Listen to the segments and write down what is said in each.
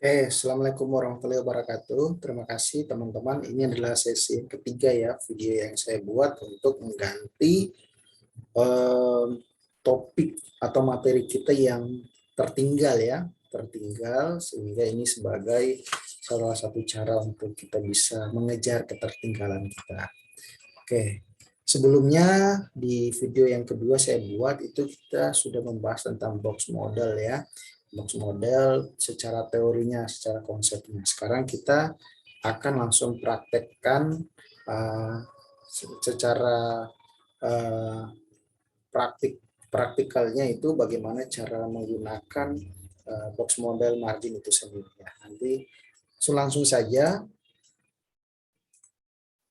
Assalamualaikum warahmatullahi wabarakatuh. Terima kasih teman-teman. Ini adalah sesi yang ketiga ya, video yang saya buat untuk mengganti eh, topik atau materi kita yang tertinggal ya, tertinggal sehingga ini sebagai salah satu cara untuk kita bisa mengejar ketertinggalan kita. Oke. Sebelumnya di video yang kedua saya buat itu kita sudah membahas tentang box model ya. Box model secara teorinya, secara konsepnya. Sekarang kita akan langsung praktekkan uh, secara uh, praktikalnya itu bagaimana cara menggunakan box model margin itu sendiri ya. Nanti langsung saja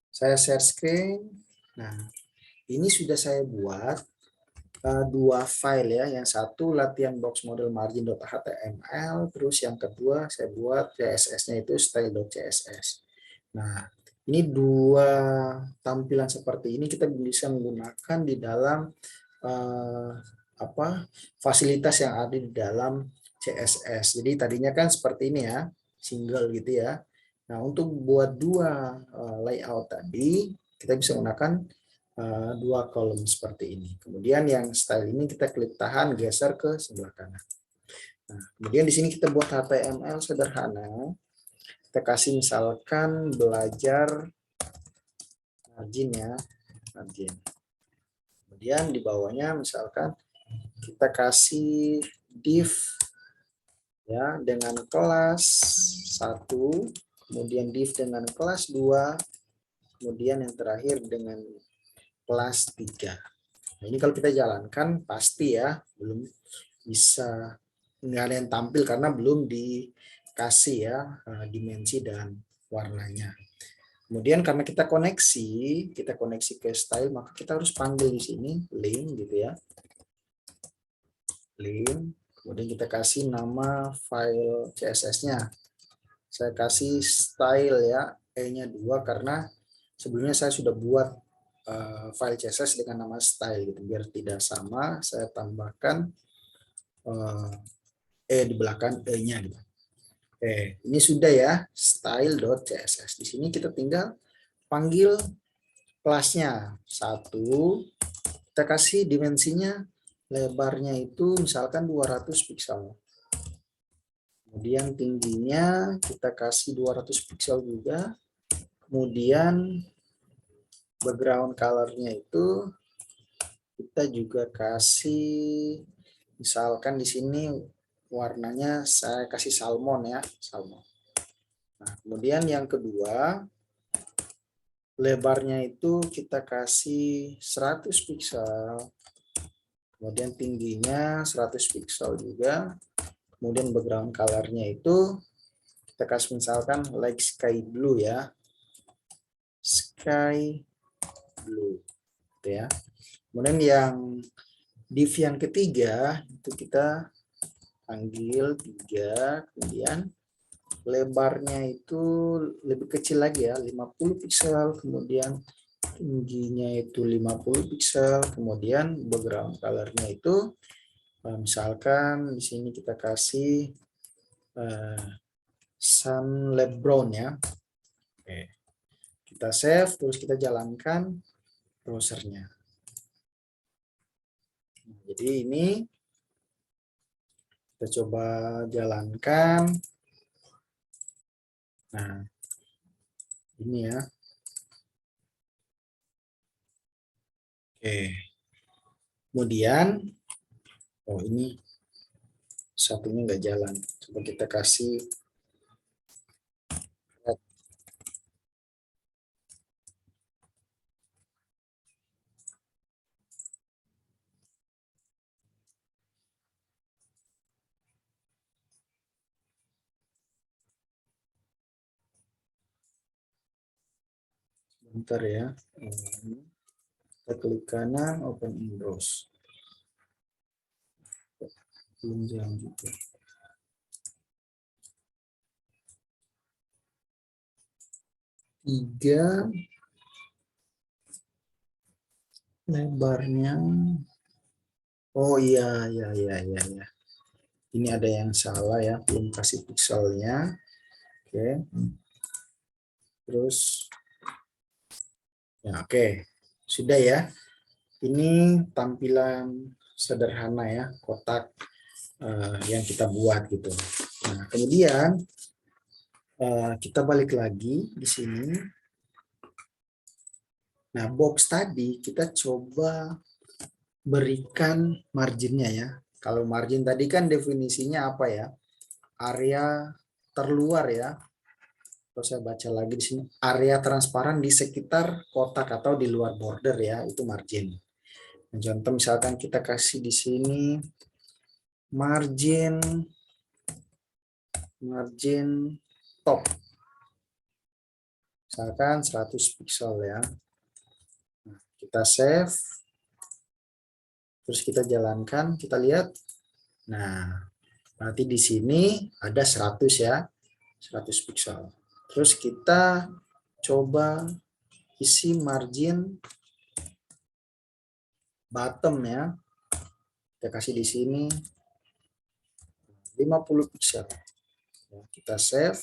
saya share screen. Nah, ini sudah saya buat dua file ya. Yang satu latihan box model margin.html, terus yang kedua saya buat CSS-nya itu style.css. Nah, ini dua tampilan seperti ini kita bisa menggunakan di dalam fasilitas yang ada di dalam CSS. Jadi tadinya kan seperti ini ya, single gitu ya. Nah, untuk buat dua layout tadi kita bisa menggunakan dua kolom seperti ini. Kemudian yang style ini kita klik tahan, geser ke sebelah kanan. Nah, kemudian di sini kita buat HTML sederhana. Kita kasih misalkan belajar margin ya, margin. Kemudian di bawahnya misalkan kita kasih div ya dengan kelas 1, kemudian div dengan kelas 2, kemudian yang terakhir dengan kelas 3. Nah, ini kalau kita jalankan pasti ya belum bisa, nggak ada yang tampil karena belum dikasih ya dimensi dan warnanya. Kemudian karena kita koneksi ke style, maka kita harus panggil di sini link gitu ya. Link. Kemudian kita kasih nama file CSS-nya. Saya kasih style ya, E-nya 2 karena sebelumnya saya sudah buat file CSS dengan nama style gitu. Biar tidak sama, saya tambahkan di belakang E-nya gitu. Oke, ini sudah ya style.css. Di sini kita tinggal panggil kelasnya 1, kita kasih dimensinya lebarnya itu misalkan 200 piksel. Kemudian tingginya kita kasih 200 piksel juga. Kemudian background color-nya itu kita juga kasih misalkan di sini warnanya saya kasih salmon ya, salmon. Nah, kemudian yang kedua lebarnya itu kita kasih 100 piksel. Kemudian tingginya 100 piksel juga. Kemudian background color-nya itu kita kasih misalkan like sky blue ya. Sky blue gitu ya. Kemudian yang div yang ketiga itu kita panggil 3, kemudian lebarnya itu lebih kecil lagi ya, 50 piksel, kemudian tingginya itu 50 piksel, kemudian background color-nya itu misalkan di sini kita kasih sun lab brown ya. Oke. Kita save, terus kita jalankan browsernya. Jadi ini kita coba jalankan. Nah, ini ya. Oke. Kemudian, oh ini satunya nggak jalan. Coba kita kasih bentar ya. Kita klik kanan, open in browse. Belum jalan juga. Tiga lebarnya. Oh iya, iya. Ini ada yang salah ya, belum kasih pixelnya. Oke. Terus ya oke. Sudah ya. Ini tampilan sederhana ya, kotak yang kita buat gitu. Nah, kemudian kita balik lagi di sini. Nah, box tadi kita coba berikan marginnya ya. Kalau margin tadi kan definisinya apa ya? Area terluar ya. Kalau saya baca lagi di sini, area transparan di sekitar kotak atau di luar border ya, itu margin. Nah, contoh misalkan kita kasih di sini margin top. Misalkan 100 pixel ya. Nah, kita save. Terus kita jalankan, kita lihat. Nah, berarti di sini ada 100 ya. 100 pixel. Terus kita coba isi margin bottom ya. Kita kasih di sini 50 pixel. Kita save.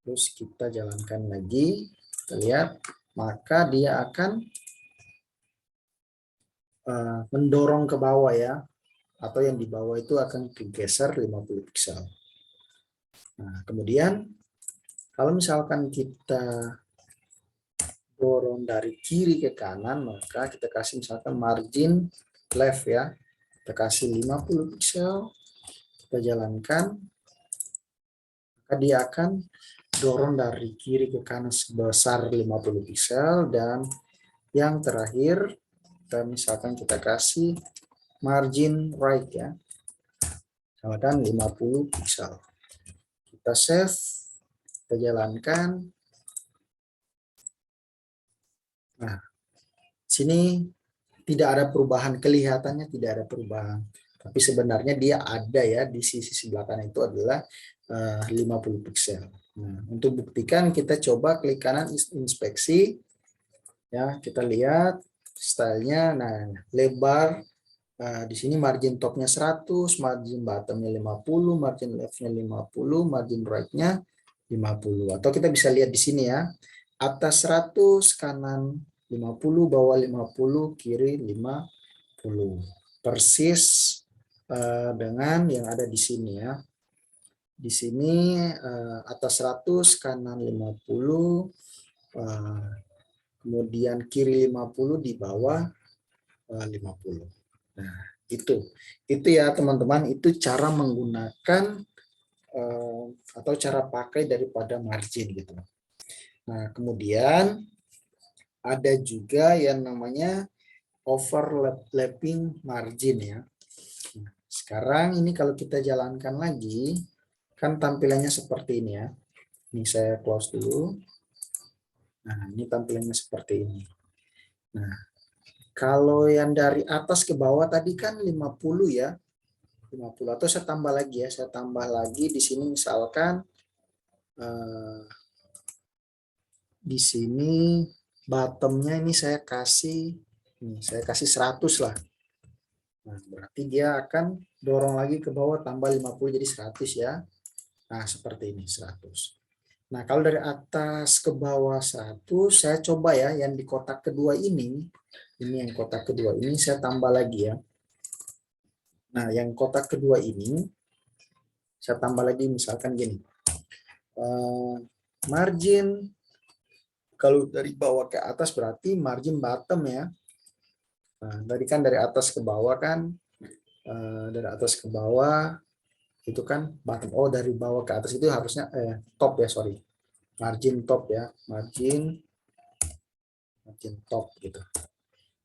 Terus kita jalankan lagi. Kita lihat. Maka dia akan mendorong ke bawah ya. Atau yang di bawah itu akan digeser 50 pixel. Nah, kemudian kalau misalkan kita dorong dari kiri ke kanan, maka kita kasih misalkan margin left ya. Kita kasih 50 pixel, kita jalankan, maka dia akan dorong dari kiri ke kanan sebesar 50 pixel, dan yang terakhir, misalkan kita kasih margin right ya, misalkan 50 pixel. Kita save, kita jalankan. Nah, sini tidak ada perubahan, kelihatannya tidak ada perubahan. Tapi sebenarnya dia ada ya, di sisi sebelah kanan itu adalah 50 pixel. Nah, untuk buktikan kita coba klik kanan inspeksi. Ya, kita lihat stylenya. Nah, lebar di sini margin topnya 100, margin bottomnya 50, margin leftnya 50, margin rightnya 50. Atau kita bisa lihat di sini ya, atas 100, kanan 50, bawah 50, kiri 50. Persis dengan yang ada di sini ya. Di sini atas 100, kanan 50, kemudian kiri 50, di bawah 50. Nah, itu ya teman-teman, itu cara menggunakan atau cara pakai daripada margin gitu. Nah, kemudian ada juga yang namanya overlapping margin ya. Nah, sekarang ini kalau kita jalankan lagi, kan tampilannya seperti ini ya. Ini saya close dulu. Nah, ini tampilannya seperti ini. Nah, kalau yang dari atas ke bawah tadi kan 50 ya. 50, atau saya tambah lagi ya. Saya tambah lagi di sini misalkan di sini bottomnya ini saya kasih 100 lah. Nah, berarti dia akan dorong lagi ke bawah tambah 50 jadi 100 ya. Nah, seperti ini 100. Nah, kalau dari atas ke bawah 100, saya coba ya yang di kotak kedua ini yang kotak kedua ini saya tambah lagi ya. Nah, yang kotak kedua ini saya tambah lagi misalkan gini. Margin kalau dari bawah ke atas berarti margin bottom ya. Nah, tadi kan dari atas ke bawah kan, dari atas ke bawah itu kan bottom. Oh, dari bawah ke atas itu harusnya top ya, sorry. Margin top ya, margin top gitu.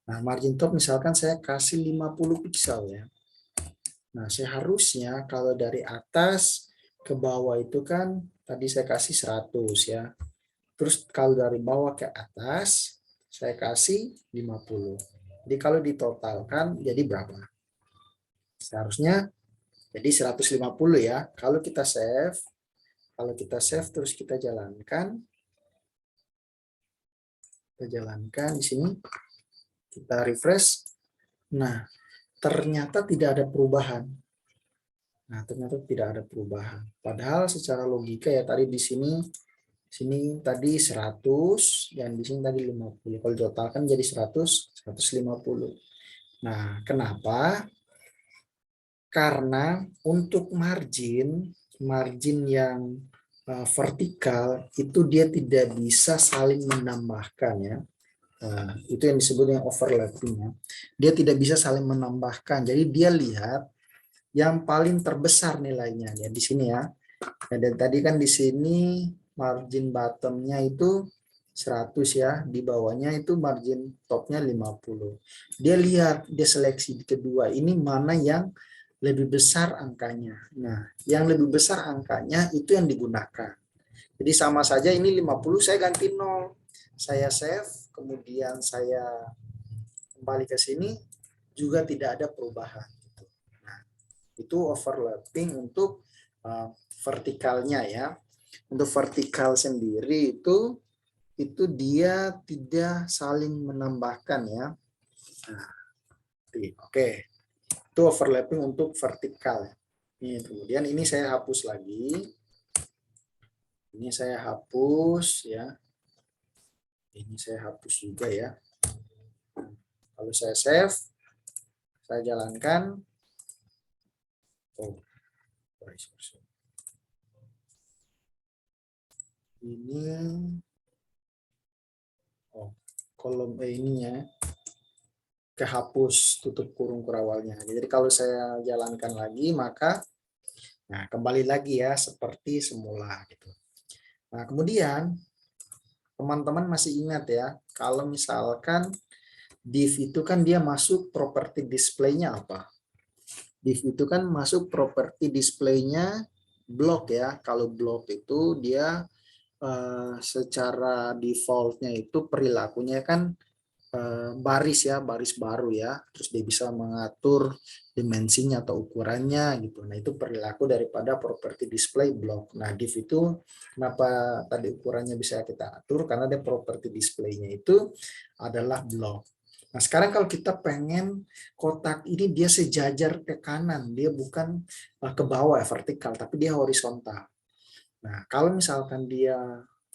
Nah, margin top misalkan saya kasih 50 pixel ya. Nah, seharusnya kalau dari atas ke bawah itu kan tadi saya kasih 100 ya. Terus kalau dari bawah ke atas saya kasih 50. Jadi kalau ditotalkan jadi berapa? Seharusnya jadi 150 ya. Kalau kita save terus kita jalankan di sini, kita refresh. Nah, ternyata tidak ada perubahan. Nah, ternyata tidak ada perubahan. Padahal secara logika ya tadi di sini tadi 100 dan di sini tadi 50. Kalau totalkan jadi 100, 150. Nah, kenapa? Karena untuk margin yang vertikal itu dia tidak bisa saling menambahkan ya. Nah, itu yang disebut dengan overlapping. Dia tidak bisa saling menambahkan. Jadi dia lihat yang paling terbesar nilainya ya di sini ya. Nah, dan tadi kan di sini margin bottomnya itu 100 ya, di bawahnya itu margin topnya 50. Dia lihat, dia seleksi di kedua, ini mana yang lebih besar angkanya. Nah, yang lebih besar angkanya itu yang digunakan. Jadi sama saja ini 50 saya ganti 0. Saya save, kemudian saya kembali ke sini juga tidak ada perubahan. Nah, itu overlapping untuk vertikalnya ya. Untuk vertikal sendiri itu dia tidak saling menambahkan ya. Nah, oke. Itu overlapping untuk vertikal. Ini kemudian ini saya hapus lagi. Ini saya hapus ya. Ini saya hapus juga ya. Kalau saya save, saya jalankan. Oh, ini kolom ini ya kehapus tutup kurung kurawalnya. Jadi kalau saya jalankan lagi maka kembali lagi ya seperti semula gitu. Nah, kemudian teman-teman masih ingat ya, kalau misalkan div itu kan dia masuk properti display-nya apa? Div itu kan masuk properti display-nya blok ya. Kalau blok itu dia secara default-nya itu perilakunya kan baris ya, baris baru ya. Terus dia bisa mengatur dimensinya atau ukurannya gitu. Nah, itu perilaku daripada properti display block. Nah, div itu kenapa tadi ukurannya bisa kita atur? Karena dia properti display-nya itu adalah block. Nah, sekarang kalau kita pengen kotak ini dia sejajar ke kanan, dia bukan ke bawah vertikal, tapi dia horizontal. Nah, kalau misalkan dia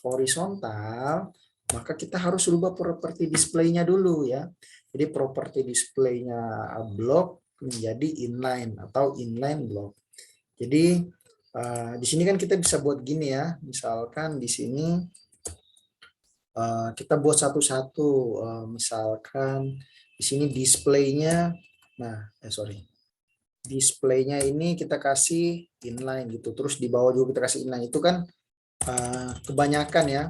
horizontal, maka kita harus rubah properti display-nya dulu ya. Jadi properti display-nya block menjadi inline atau inline block. Jadi di sini kan kita bisa buat gini ya. Misalkan di sini kita buat satu-satu. Misalkan di sini display-nya, display-nya ini kita kasih inline gitu. Terus di bawah juga kita kasih inline. Itu kan kebanyakan ya.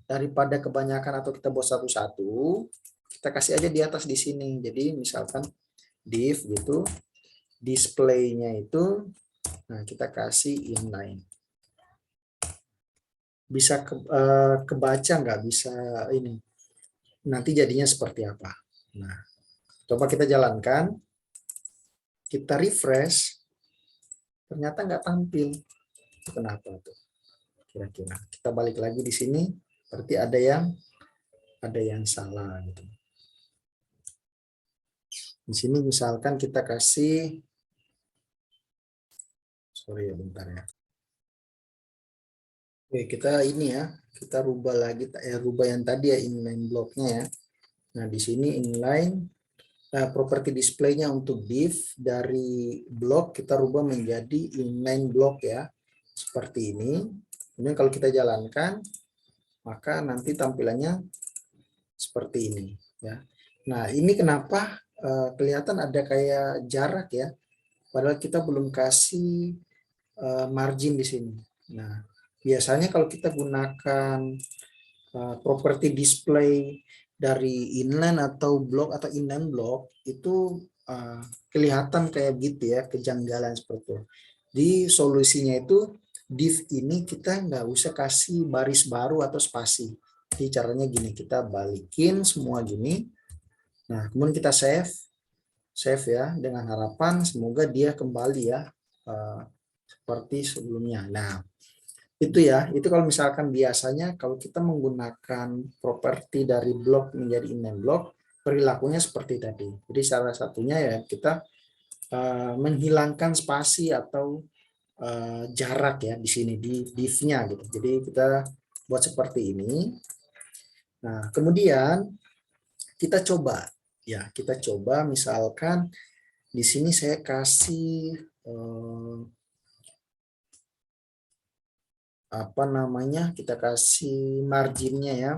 Daripada kebanyakan atau kita buat satu-satu, kita kasih aja di atas di sini. Jadi misalkan div gitu, display-nya itu, nah kita kasih inline. Bisa kebaca nggak? Bisa ini. Nanti jadinya seperti apa? Nah, coba kita jalankan. Kita refresh. Ternyata nggak tampil. Kenapa tuh? Kira-kira. Kita balik lagi di sini. Berarti ada yang salah gitu. Di sini misalkan kita kasih, sorry ya bentar ya. Oke, kita ini ya, kita rubah lagi, rubah yang tadi ya inline blocknya ya. Nah di sini inline, properti display-nya untuk div dari block kita rubah menjadi inline block ya, seperti ini. Kemudian kalau kita jalankan, maka nanti tampilannya seperti ini ya. Nah ini kenapa kelihatan ada kayak jarak ya, padahal kita belum kasih margin di sini. Nah, biasanya kalau kita gunakan properti display dari inline atau block atau inline block itu kelihatan kayak gitu ya, kejanggalan seperti itu. Di solusinya itu div ini kita nggak usah kasih baris baru atau spasi. Jadi caranya gini, kita balikin semua gini. Nah, kemudian kita save ya, dengan harapan semoga dia kembali ya seperti sebelumnya. Nah, itu kalau misalkan biasanya kalau kita menggunakan properti dari blok menjadi inline block, perilakunya seperti tadi. Jadi salah satunya ya kita menghilangkan spasi atau jarak ya di sini di div-nya gitu. Jadi kita buat seperti ini. Nah, kemudian kita coba ya, kita coba misalkan di sini saya kasih apa namanya? Kita kasih marginnya ya.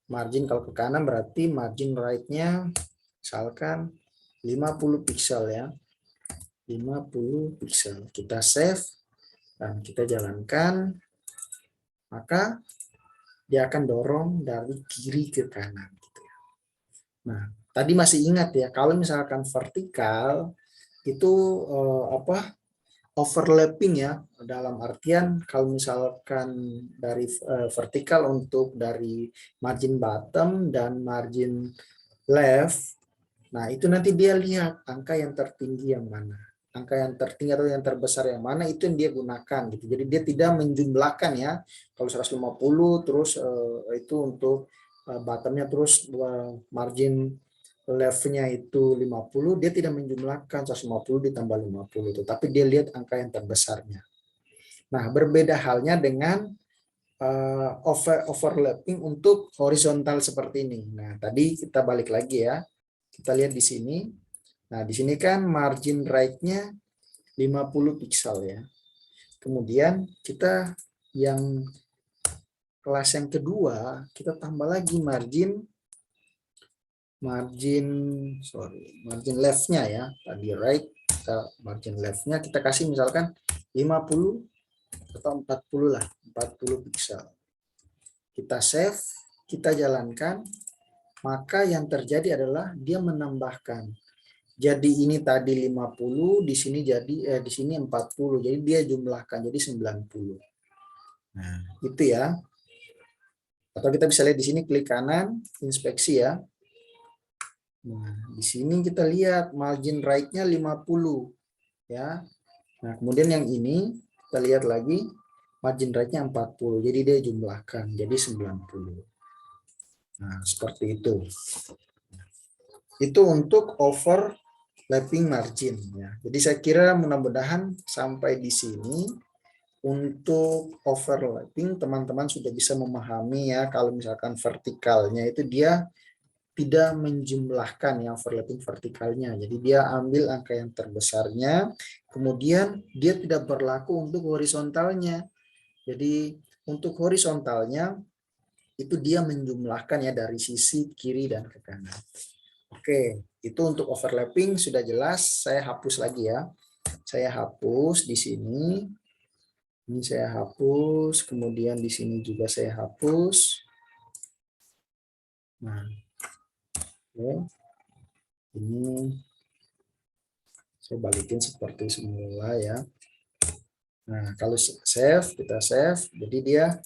Margin kalau ke kanan berarti margin right-nya misalkan 50 pixel ya. 50 pixel. Kita save dan kita jalankan, maka dia akan dorong dari kiri ke kanan. Gitu ya. Nah, tadi masih ingat ya, kalau misalkan vertikal itu overlapping ya, dalam artian kalau misalkan dari vertikal untuk dari margin bottom dan margin left, nah itu nanti dia lihat angka yang tertinggi yang mana. Angka yang tertinggi atau yang terbesar yang mana itu yang dia gunakan gitu. Jadi dia tidak menjumlahkan ya. Kalau 150 terus itu untuk bottomnya, terus margin left-nya itu 50, dia tidak menjumlahkan 150 ditambah 50 itu, tapi dia lihat angka yang terbesarnya. Nah, berbeda halnya dengan overlapping untuk horizontal seperti ini. Nah, tadi kita balik lagi ya. Kita lihat di sini. Nah, di sini kan margin right-nya 50 pixel ya. Kemudian kita yang kelas yang kedua, kita tambah lagi margin left-nya ya. Tadi right, kita margin left-nya kita kasih misalkan 50 atau 40 lah, 40 pixel. Kita save, kita jalankan, maka yang terjadi adalah dia menambahkan. Jadi ini tadi 50, di sini jadi di sini 40. Jadi dia jumlahkan jadi 90. Nah, itu ya. Atau kita bisa lihat di sini, klik kanan, inspeksi ya. Nah, di sini kita lihat margin right-nya 50 ya. Nah, kemudian yang ini kita lihat lagi margin right-nya 40. Jadi dia jumlahkan jadi 90. Nah, seperti itu. Itu untuk overlapping margin ya. Jadi saya kira mudah-mudahan sampai di sini untuk overlapping teman-teman sudah bisa memahami ya, kalau misalkan vertikalnya itu dia tidak menjumlahkan yang overlapping vertikalnya. Jadi dia ambil angka yang terbesarnya, kemudian dia tidak berlaku untuk horizontalnya. Jadi untuk horizontalnya itu dia menjumlahkan ya dari sisi kiri dan ke kanan. Oke, itu untuk overlapping sudah jelas. Saya hapus lagi ya. Saya hapus di sini. Ini saya hapus, kemudian di sini juga saya hapus. Nah, oke. Ini saya balikin seperti semula ya. Nah, kalau save, kita save, jadi dia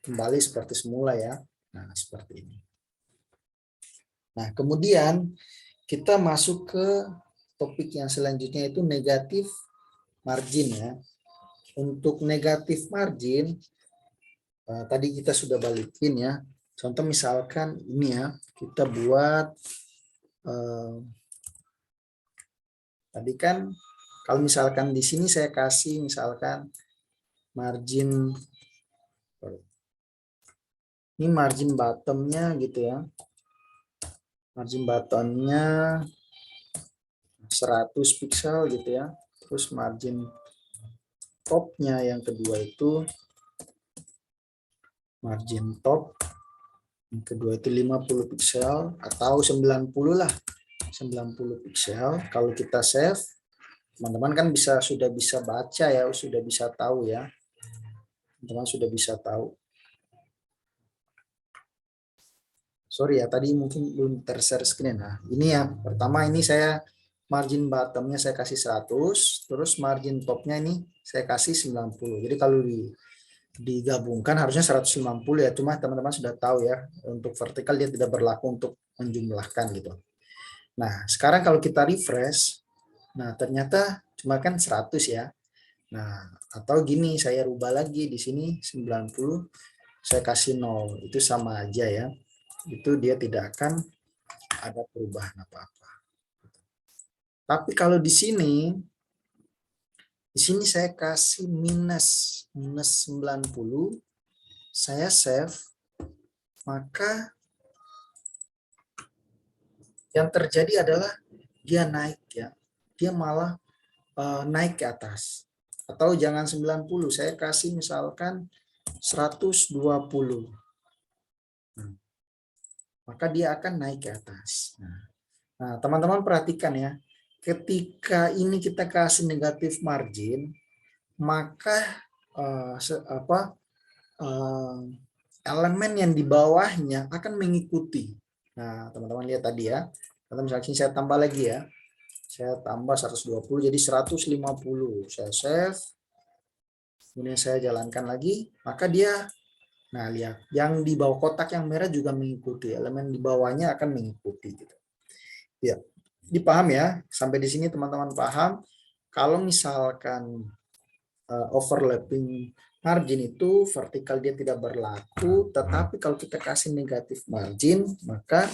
kembali seperti semula ya. Nah, seperti ini. Nah, kemudian kita masuk ke topik yang selanjutnya, itu negatif margin ya. Untuk negatif margin, tadi kita sudah balikin ya. Contoh misalkan ini ya, kita buat tadi kan kalau misalkan di sini saya kasih misalkan margin, ini margin bottomnya gitu ya, margin bottomnya 100 pixel gitu ya, terus margin topnya yang kedua itu margin top yang kedua itu 50 pixel atau 90 lah, 90 pixel. Kalau kita save, teman-teman kan sudah bisa baca ya, sudah bisa tahu ya, teman-teman sudah bisa tahu. Sorry ya, tadi mungkin belum ter-share screen. Nah, ini ya, pertama ini saya margin bottomnya saya kasih 100, terus margin topnya ini saya kasih 90. Jadi kalau digabungkan harusnya 150 ya, cuma teman-teman sudah tahu ya, untuk vertikal dia tidak berlaku untuk menjumlahkan gitu. Nah, sekarang kalau kita refresh, nah ternyata cuma kan 100 ya. Nah, atau gini, saya rubah lagi di sini 90, saya kasih 0, itu sama aja ya. Itu dia tidak akan ada perubahan apa-apa. Tapi kalau di sini saya kasih minus 90, saya save, maka yang terjadi adalah dia naik ya. Dia malah naik ke atas. Atau jangan 90, saya kasih misalkan 120. Maka dia akan naik ke atas. Nah, teman-teman perhatikan ya. Ketika ini kita kasih negatif margin, maka elemen yang di bawahnya akan mengikuti. Nah, teman-teman lihat tadi ya. Misalnya saya tambah lagi ya. Saya tambah 120 jadi 150. Saya save. Kemudian saya jalankan lagi, maka dia, nah lihat, yang di bawah kotak yang merah juga mengikuti. Elemen di bawahnya akan mengikuti gitu. Ya, dipaham ya. Sampai di sini teman-teman paham. Kalau misalkan overlapping margin itu vertikal dia tidak berlaku, tetapi kalau kita kasih negatif margin, maka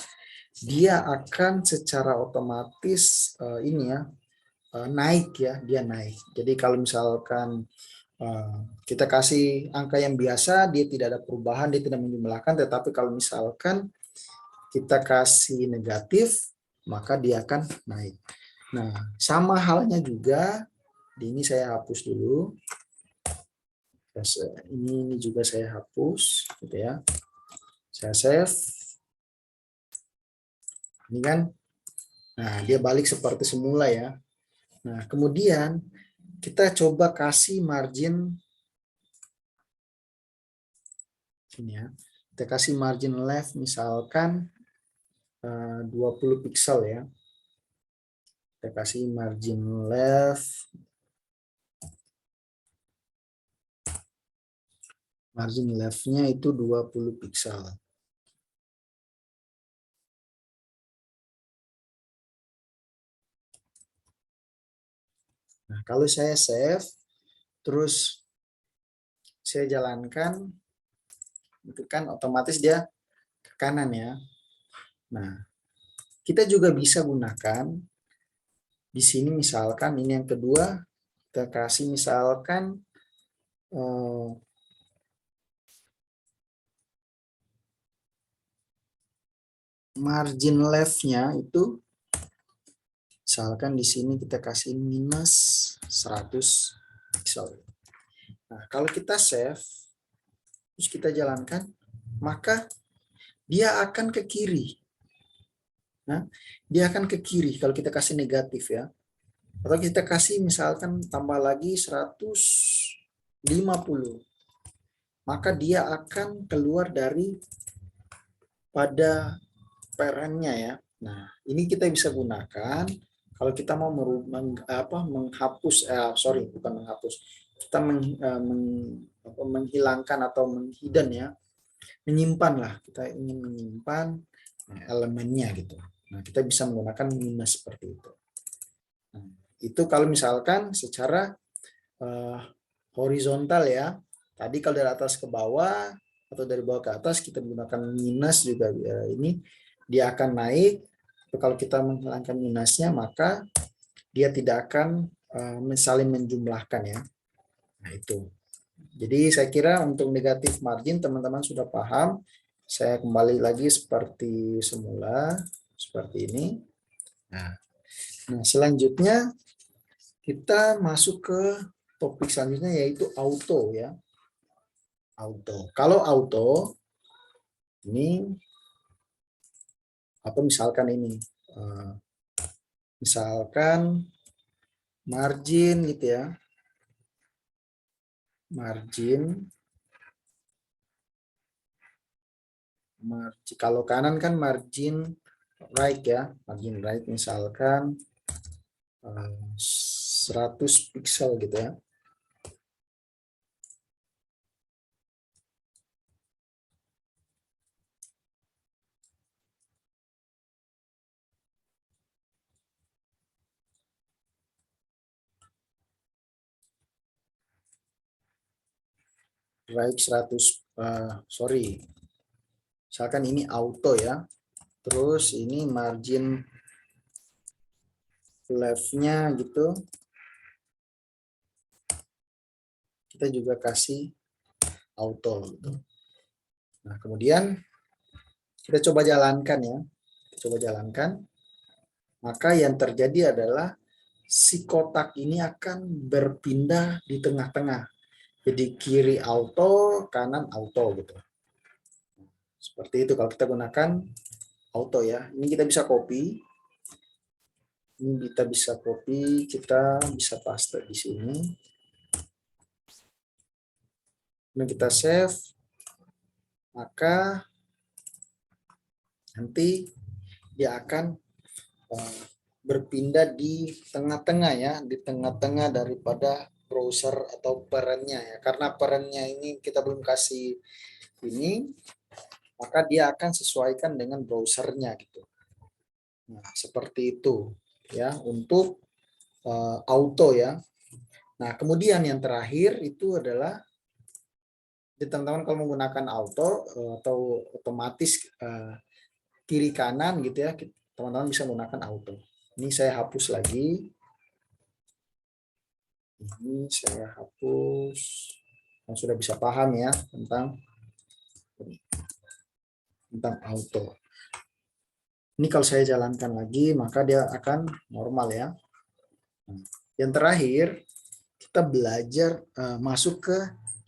dia akan secara otomatis ini ya naik ya, dia naik. Jadi kalau misalkan kita kasih angka yang biasa, dia tidak ada perubahan, dia tidak menjumlahkan, tetapi kalau misalkan kita kasih negatif, maka dia akan naik. Nah, sama halnya juga, ini saya hapus dulu. Ini juga saya hapus, gitu ya. Saya save. Ini kan, nah dia balik seperti semula ya. Nah, kemudian kita coba kasih margin ini ya. Kita kasih margin left misalkan 20 pixel ya. Kita kasih margin left. Margin left-nya itu 20 pixel. Nah, kalau saya save, terus saya jalankan, itu kan otomatis dia ke kanan ya. Nah, kita juga bisa gunakan di sini misalkan ini yang kedua, kita kasih misalkan margin left-nya itu misalkan di sini kita kasih minus 100 pixel. Nah, kalau kita save, terus kita jalankan, maka dia akan ke kiri. Nah, dia akan ke kiri kalau kita kasih negatif ya. Atau kita kasih misalkan tambah lagi 150. Maka dia akan keluar dari pada parentnya ya. Nah, ini kita bisa gunakan kalau kita mau menghapus, bukan menghapus, kita menghilangkan atau menghidden ya, menyimpan lah, kita ingin menyimpan elemennya gitu. Nah, kita bisa menggunakan minus seperti itu. Nah, itu kalau misalkan secara horizontal ya. Tadi kalau dari atas ke bawah atau dari bawah ke atas kita menggunakan minus juga ini dia akan naik. Kalau kita menghilangkan minusnya maka dia tidak akan saling menjumlahkan ya. Nah itu. Jadi saya kira untuk negatif margin teman-teman sudah paham. Saya kembali lagi seperti semula seperti ini. Nah selanjutnya kita masuk ke topik selanjutnya yaitu auto ya. Auto. Kalau auto ini atau misalkan ini misalkan margin gitu ya. Margin kalau kanan kan margin right ya. Margin right misalkan 100 pixel gitu ya. Right 100 sorry. Misalkan ini auto ya. Terus ini margin left-nya gitu. Kita juga kasih auto gitu. Nah, kemudian kita coba jalankan ya. Coba jalankan. Maka yang terjadi adalah si kotak ini akan berpindah di tengah-tengah. Jadi kiri auto, kanan auto gitu. Seperti itu kalau kita gunakan auto ya. Ini kita bisa copy. Ini kita bisa copy, kita bisa paste di sini. Kemudian kita save. Maka nanti dia akan berpindah di tengah-tengah ya, di tengah-tengah daripada browser atau parentnya ya. Karena parentnya ini kita belum kasih ini, maka dia akan sesuaikan dengan browsernya gitu. Nah, seperti itu ya untuk auto ya. Nah, kemudian yang terakhir itu adalah teman-teman kalau menggunakan auto atau otomatis kiri kanan gitu ya, teman-teman bisa menggunakan auto. Ini saya hapus lagi. Ini saya hapus. Yang sudah bisa paham ya tentang auto. Ini kalau saya jalankan lagi, maka dia akan normal ya. Yang terakhir, kita belajar masuk ke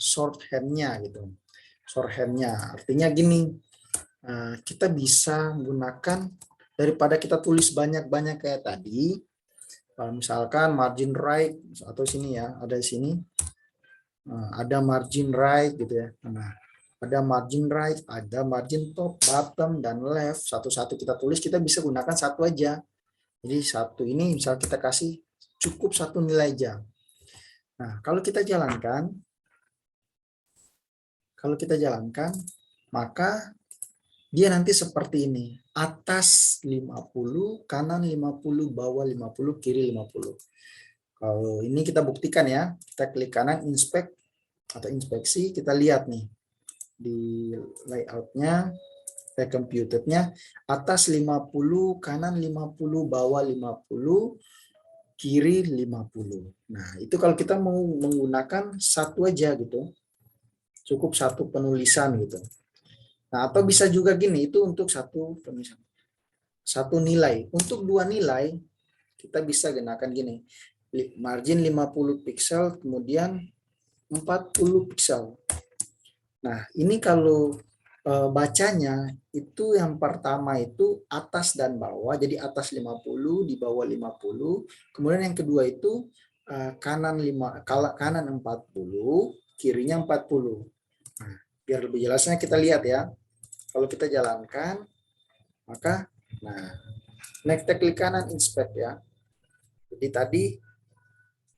shorthand-nya gitu. Shorthand-nya artinya gini, kita bisa menggunakan daripada kita tulis banyak-banyak kayak tadi, misalkan margin right atau sini ya, ada di sini, ada margin right gitu ya. Nah, ada margin right, ada margin top, bottom, dan left. Satu-satu kita tulis, kita bisa gunakan satu aja. Jadi satu ini misal kita kasih cukup satu nilai aja. Nah, kalau kita jalankan, maka dia nanti seperti ini. Atas 50, kanan 50, bawah 50, kiri 50. Kalau ini kita buktikan ya. Kita klik kanan inspect atau inspeksi, kita lihat nih di layoutnya, computednya atas 50, kanan 50, bawah 50, kiri 50. Nah, itu kalau kita mau menggunakan satu aja gitu. Cukup satu penulisan gitu. Nah, atau bisa juga gini, itu untuk satu penulisan. Satu nilai. Untuk dua nilai, kita bisa gunakan gini. Margin 50 pixel, kemudian 40 pixel. Nah, ini kalau bacanya itu yang pertama itu atas dan bawah, jadi atas 50, di bawah 50. Kemudian yang kedua itu kanan 40, kirinya 40. Nah, biar lebih jelasnya kita lihat ya. Kalau kita jalankan, maka next klik kanan inspect ya. Jadi tadi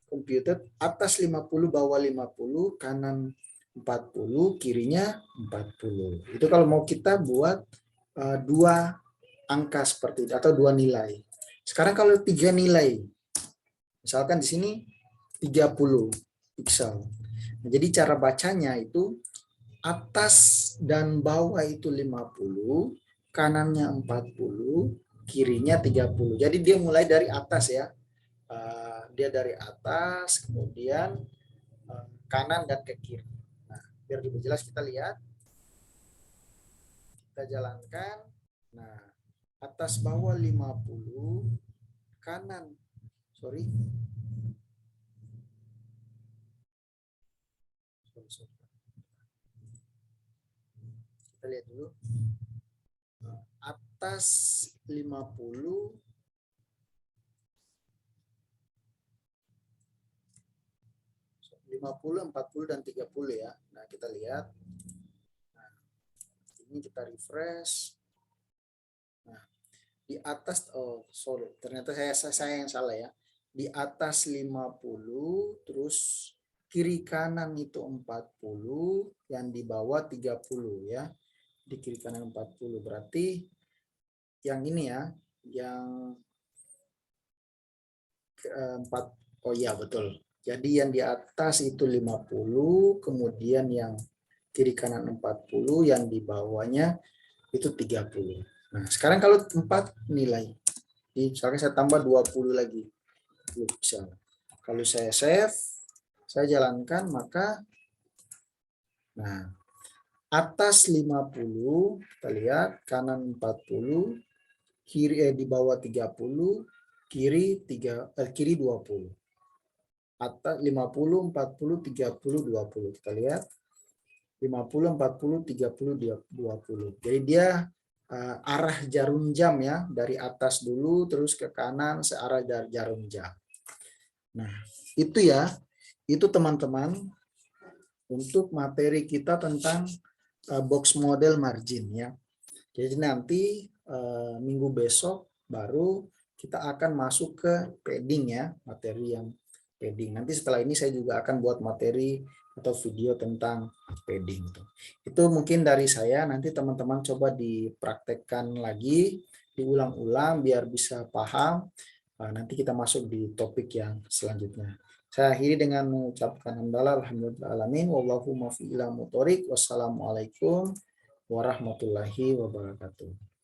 computed atas 50, bawah 50, kanan 40, kirinya 40. Itu kalau mau kita buat dua angka seperti itu atau dua nilai. Sekarang kalau tiga nilai, misalkan di sini 30 pixel. Nah, jadi cara bacanya itu atas dan bawah itu 50, kanannya 40, kirinya 30. Jadi dia mulai dari atas ya. Dia dari atas, kemudian kanan dan ke kiri. Biar lebih jelas kita lihat, kita jalankan. Nah, atas bawah 50, kanan kita lihat dulu. Atas 50, (50, 40, dan 30 ya. Nah, kita lihat. Nah, ini kita refresh. Nah, di atas, ternyata saya yang salah ya. Di atas 50, terus kiri kanan itu 40, yang di bawah 30 ya. Di kiri kanan 40, berarti yang ini ya, yang 4, oh iya betul. Jadi yang di atas itu 50, kemudian yang kiri kanan 40, yang di bawahnya itu 30. Nah, sekarang kalau 4 nilai. Misalkan saya tambah 20 lagi. bisa. Kalau saya save, saya jalankan, maka nah atas 50, kita lihat kanan 40, kiri di bawah 30, kiri 20. Atas 50, 40, 30, 20. Kita lihat 50, 40, 30, 20. Jadi dia arah jarum jam ya, dari atas dulu terus ke kanan searah jarum jam. Nah, itu ya, itu teman-teman untuk materi kita tentang box model margin ya. Jadi nanti minggu besok baru kita akan masuk ke padding ya, materi yang padding. Nanti setelah ini saya juga akan buat materi atau video tentang padding. Itu mungkin dari saya, nanti teman-teman coba dipraktekkan lagi, diulang-ulang biar bisa paham. Nanti kita masuk di topik yang selanjutnya. Saya akhiri dengan mengucapkan hamdalah alhamdulillahirabbil alamin wallahu muwaffiq ila muthoriq. Wassalamualaikum warahmatullahi wabarakatuh.